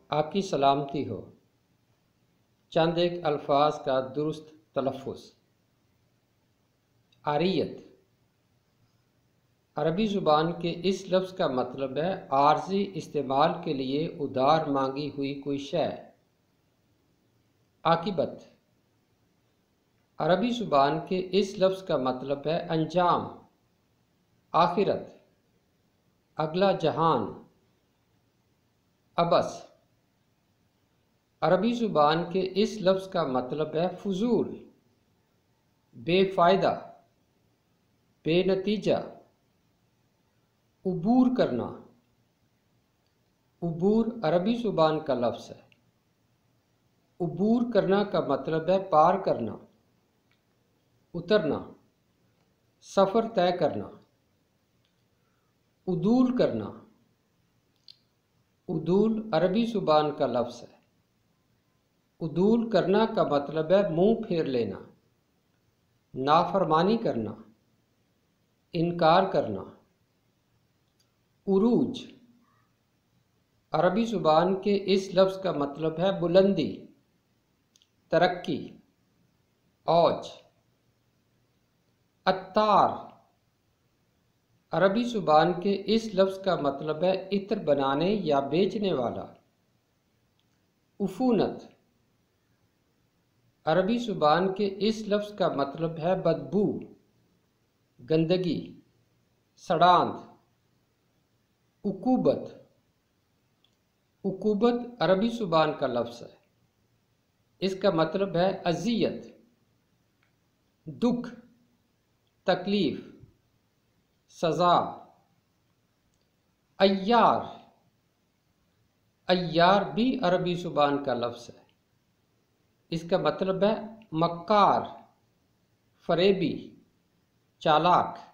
آپ کی سلامتی ہو۔ چند ایک الفاظ کا درست تلفظ۔ عاریت عربی زبان کے اس لفظ کا مطلب ہے عارضی استعمال کے لیے ادھار مانگی ہوئی کوئی شے۔ عاقبت عربی زبان کے اس لفظ کا مطلب ہے انجام، آخرت، اگلا جہان۔ عبث عربی زبان کے اس لفظ کا مطلب ہے فضول، بے فائدہ، بے نتیجہ۔ عبور کرنا عبور عربی زبان کا لفظ ہے۔ عبور کرنا کا مطلب ہے پار کرنا، اترنا، سفر طے کرنا۔ عدول کرنا عدول عربی زبان کا لفظ ہے۔ عدول کرنا کا مطلب ہے منہ پھیر لینا، نافرمانی کرنا، انکار کرنا۔ عروج عربی زبان کے اس لفظ کا مطلب ہے بلندی، ترقی، اوج۔ عطار عربی زبان کے اس لفظ کا مطلب ہے عطر بنانے یا بیچنے والا۔ عفونت عربی زبان کے اس لفظ کا مطلب ہے بدبو، گندگی، سڑاند۔ عقوبت عقوبت عربی زبان کا لفظ ہے۔ اس کا مطلب ہے اذیت، دکھ، تکلیف، سزا۔ عیار عیار بھی عربی زبان کا لفظ ہے۔ اس کا مطلب ہے مکار، فریبی، چالاک۔